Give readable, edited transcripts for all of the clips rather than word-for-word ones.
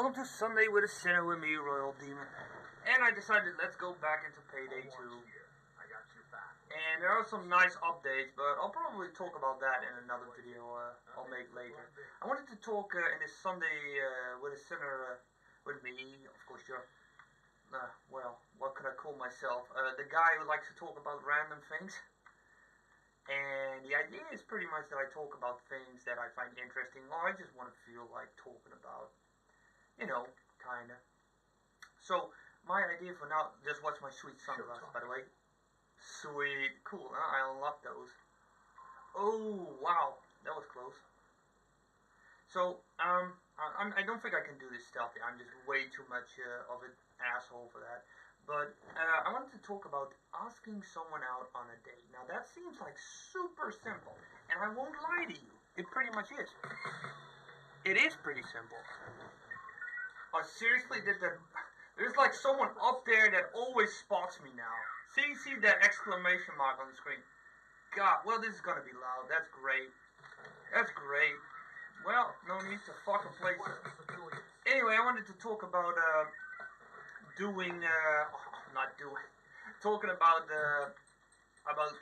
Welcome to Sunday with a Sinner with me, Royal Demon. And I decided let's go back into Payday 2. And there are some nice updates, but I'll probably talk about that in another video I'll make later. I wanted to talk in this Sunday with a Sinner with me. Of course, you're, well, what could I call myself? The guy who likes to talk about random things. And the idea is pretty much that I talk about things that I find interesting, or I just want to feel like talking about. You know, kinda. So, my idea for now, just watch my sweet sunglasses, by the way. Sweet, cool, huh? I love those. Oh, wow, that was close. So, I don't think I can do this stealthy. I'm just way too much of an asshole for that. But, I wanted to talk about asking someone out on a date. Now, that seems like super simple. And I won't lie to you. It pretty much is. It is pretty simple. I seriously did that. There's like someone up there that always spots me now. See that exclamation mark on the screen. God, well, this is gonna be loud. That's great. That's great. Well, no need to fucking play. Anyway, I wanted to talk about talking about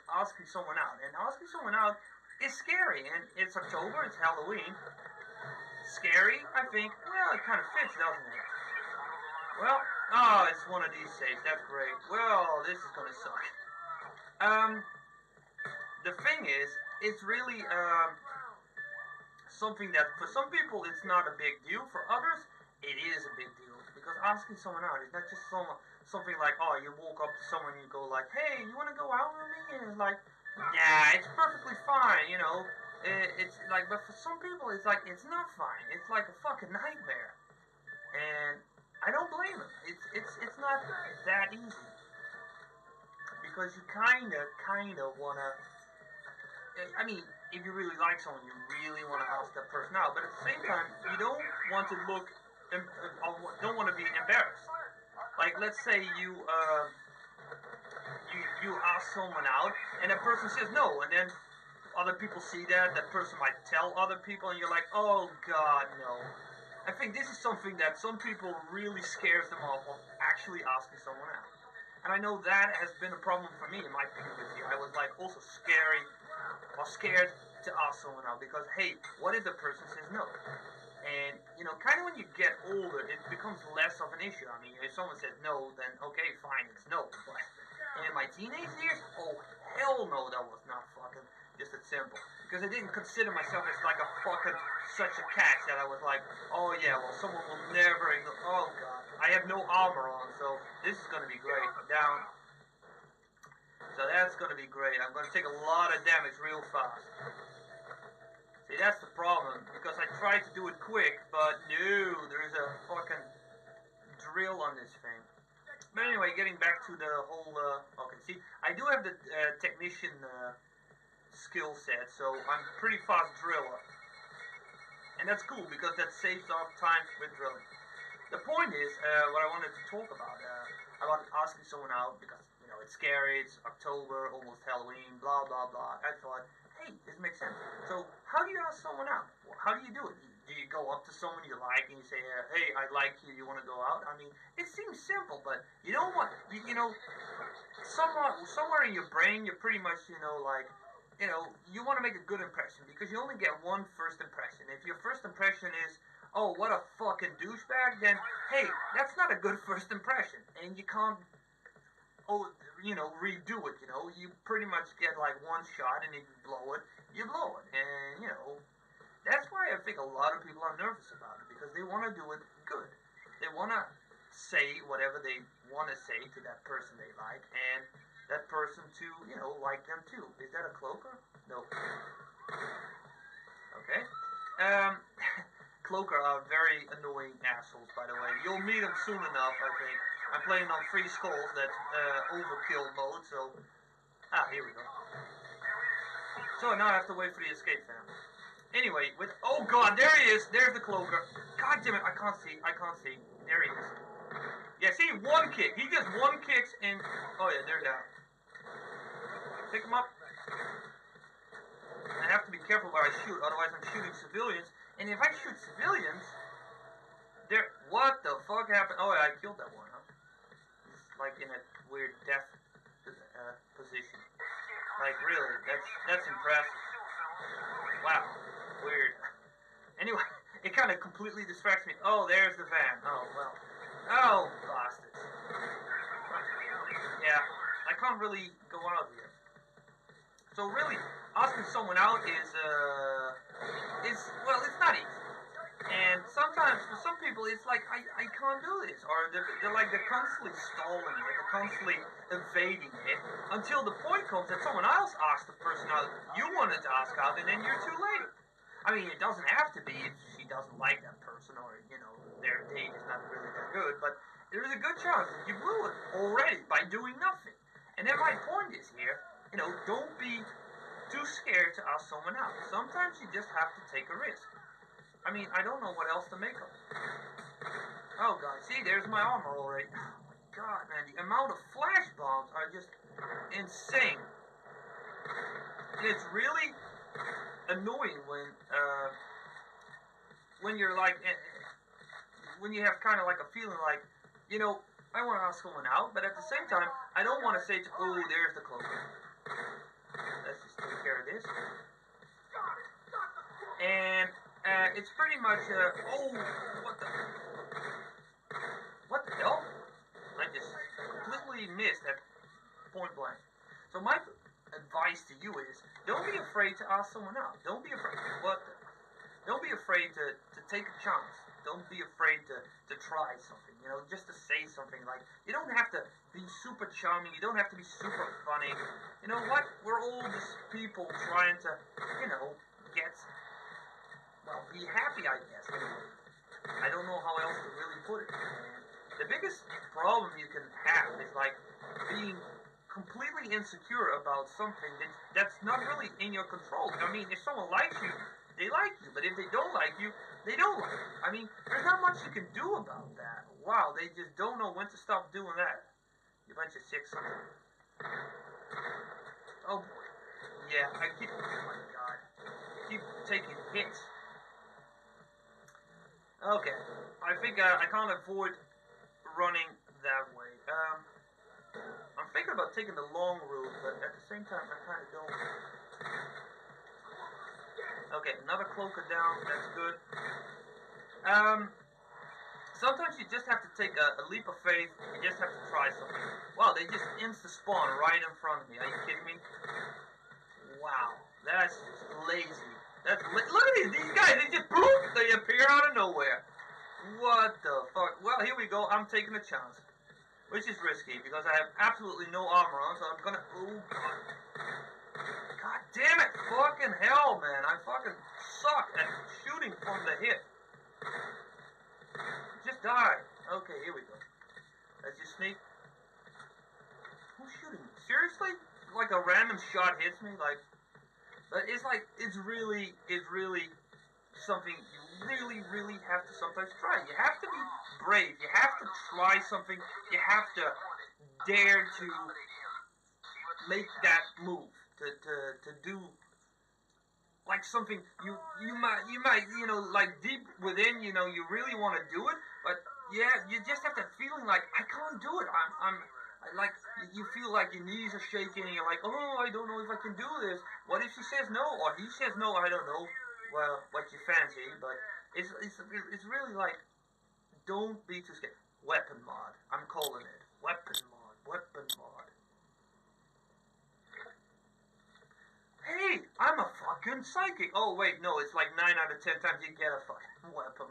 asking someone out. And asking someone out is scary. And it's October. It's Halloween. Scary, I think. Well, it kind of fits, doesn't it? Well, oh, it's one of these days. That's great. Well, this is gonna suck. The thing is, it's really something that for some people it's not a big deal. For others, it is a big deal because asking someone out is not just something like, oh, you walk up to someone and you go like, hey, you want to go out with me? And it's like, nah, it's perfectly fine, you know. It's like, but for some people, it's like, it's not fine. It's like a fucking nightmare. And I don't blame them. It's not that easy. Because you kinda wanna, I mean, if you really like someone, you really want to ask that person out. But at the same time, you don't want to look, don't want to be embarrassed. Like, let's say you ask someone out, and that person says no, and then other people see that person might tell other people, and you're like, oh god, no. I think this is something that some people really scares them off of actually asking someone out. And I know that has been a problem for me in my puberty. I was like also scared to ask someone out because, hey, what if the person says no? And, you know, kind of when you get older, it becomes less of an issue. I mean, if someone says no, then okay, fine, it's no. But in my teenage years, oh, hell no, that was not fucking just that simple. Because I didn't consider myself as like a fucking such a catch that I was like, oh yeah, well, someone will never, oh god, I have no armor on, so this is going to be great. Down. So that's going to be great. I'm going to take a lot of damage real fast. See, that's the problem, because I tried to do it quick, but no, there's a fucking drill on this thing. But anyway, getting back to the whole, okay, see, I do have the technician skill set, so I'm pretty fast driller. And that's cool, because that saves off time with drilling. The point is, what I wanted to talk about asking someone out, because, you know, it's scary, it's October, almost Halloween, blah, blah, blah. I thought, hey, this makes sense. So, how do you ask someone out? How do you do it? Do you go up to someone you like and you say, hey, I like you, you want to go out? I mean, it seems simple, but you don't want, you know, somewhere in your brain, you're pretty much, you know, like, you know, you want to make a good impression, because you only get one first impression. If your first impression is, oh, what a fucking douchebag, then, hey, that's not a good first impression, and you can't, oh, you know, redo it, you know, you pretty much get like one shot, and if you blow it, and, you know, that's why I think a lot of people are nervous about it, because they want to do it good. They want to say whatever they want to say to that person they like, and that person to, you know, like them too. Is that a cloaker? No. Okay. Cloaker are very annoying assholes, by the way. You'll meet them soon enough, I think. I'm playing on 3 skulls, that's overkill mode, so... Ah, here we go. So now I have to wait for the escape fan. Anyway, oh god, there he is! There's the cloaker. God damn it, I can't see. There he is. Yeah, see, one kick. He just one kicks and... Oh yeah, they're down. Pick him up. I have to be careful where I shoot, otherwise I'm shooting civilians. And if I shoot civilians, they're... What? Wow, weird. Anyway, it kind of completely distracts me. Oh, there's the van. Oh, well. Oh, bastards. Yeah, I can't really go out here. So really, asking someone out is well, it's not easy. And sometimes, for some people, it's like, I can't do this. Or they're constantly stalling it. They're constantly evading it. Until the point comes that someone else asks the person out you wanted to ask out, and then you're too late. I mean, it doesn't have to be if she doesn't like that person, or, their date is not really that good. But there is a good chance that you blew it already by doing nothing. And then my point is here, don't be too scared to ask someone out. Sometimes you just have to take a risk. I mean, I don't know what else to make of it. Oh god, see, there's my armor already. Oh my god, man, the amount of flash bombs are just insane. It's really annoying when you're like, when you have kind of like a feeling like, I want to ask someone out, but at the same time, I don't want to say to, oh, there's the cloak. Let's just take care of this. And it's pretty much, oh, what the hell? I just completely missed at point blank. So my advice to you is, don't be afraid to ask someone out. Don't be afraid. Don't be afraid to take a chance. Don't be afraid to try something. Just to say something. Like, you don't have to be super charming. You don't have to be super funny. You know what? We're all just people trying to, get, well, be happy, I guess. I don't know how else to really put it. The biggest problem you can have is like being completely insecure about something that's not really in your control. I mean, if someone likes you, they like you, but if they don't like you, they don't like you. I mean, there's not much you can do about that. Wow, they just don't know when to stop doing that. You bunch of sick sons. Oh boy. Yeah, oh my god. I keep taking hits. Okay, I think I can't avoid running that way. I'm thinking about taking the long route, but at the same time, I kind of don't. Okay, another cloaker down. That's good. Sometimes you just have to take a leap of faith. You just have to try something. Wow, they just insta-spawn right in front of me. Are you kidding me? Wow, that's just lazy. Look at these guys. They just boom. They appear out of nowhere. What the fuck? Well, here we go. I'm taking a chance, which is risky because I have absolutely no armor on. So I'm gonna. Oh god. God damn it! Fucking hell, man! I fucking suck at shooting from the hip. Just die. Okay, here we go. Let's just sneak. Who's shooting me? Seriously? Like a random shot hits me? Like, but it's like, it's really something you really have to sometimes try. You have to be brave. You have to try something. You have to dare to make that move. To do like something you might like deep within you really want to do it, but yeah, you just have that feeling like I can't do it. I like you feel like your knees are shaking and you're like, oh, I don't know if I can do this. What if she says no or he says no? I don't know. Well, what you fancy, but it's really like, don't be too scared. Weapon mod. I'm calling it weapon mod. Weapon mod. Hey, I'm a fucking psychic. Oh wait, no, it's like 9 out of 10 times you get a fucking weapon.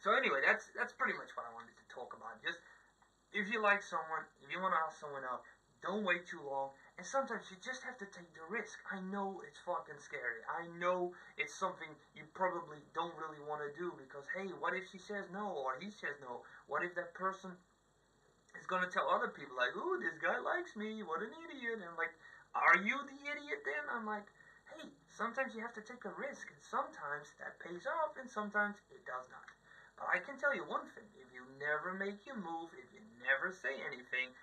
So anyway, that's pretty much what I wanted to talk about. Just, if you like someone, if you want to ask someone out, don't wait too long. And sometimes you just have to take the risk. I know it's fucking scary. I know it's something you probably don't really want to do because, hey, what if she says no or he says no? What if that person is going to tell other people like, ooh, this guy likes me, what an idiot. And like, are you the idiot then? I'm like, hey, sometimes you have to take a risk, and sometimes that pays off, and sometimes it does not. But I can tell you one thing, if you never make your move, if you never say anything,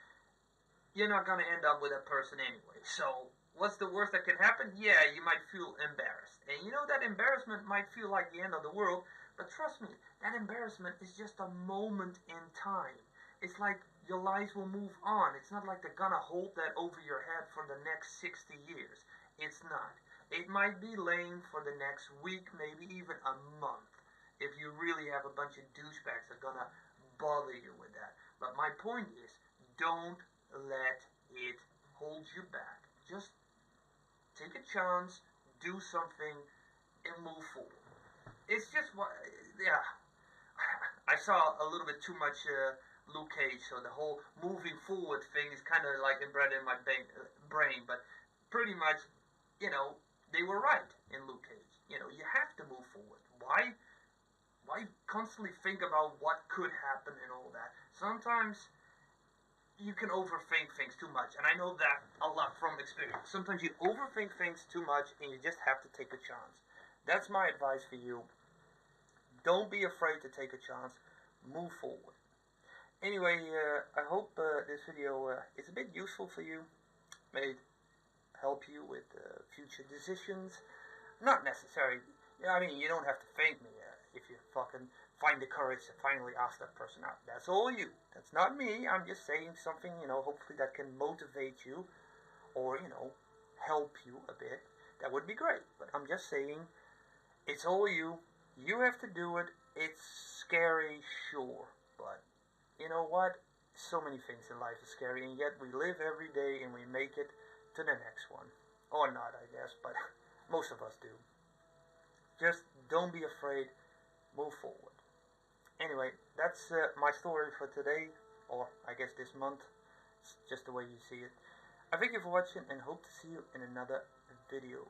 you're not going to end up with that person anyway. So, what's the worst that can happen? Yeah, you might feel embarrassed. And that embarrassment might feel like the end of the world, but trust me, that embarrassment is just a moment in time. It's like your life will move on. It's not like they're gonna hold that over your head for the next 60 years. It's not. It might be lame for the next week, maybe even a month, if you really have a bunch of douchebags that are gonna bother you with that. But my point is, don't let it hold you back. Just take a chance, do something, and move forward. It's just what, yeah. I saw a little bit too much Luke Cage, so the whole moving forward thing is kind of like inbred in my brain. But pretty much, you know, they were right in Luke Cage. You know, you have to move forward. Why constantly think about what could happen and all that? Sometimes you can overthink things too much, and I know that a lot from experience. Sometimes you overthink things too much, and you just have to take a chance. That's my advice for you. Don't be afraid to take a chance. Move forward. Anyway, I hope this video is a bit useful for you. May help you with future decisions. Not necessary. I mean, you don't have to thank me if you fucking find the courage to finally ask that person out. That's all you. That's not me. I'm just saying something, you know, hopefully that can motivate you or, you know, help you a bit. That would be great. But I'm just saying, it's all you. You have to do it. It's scary, sure. But you know what? So many things in life are scary, and yet we live every day and we make it to the next one. Or not, I guess, but most of us do. Just don't be afraid. Move forward. Anyway, that's my story for today, or I guess this month. It's just the way you see it. I thank you for watching and hope to see you in another video.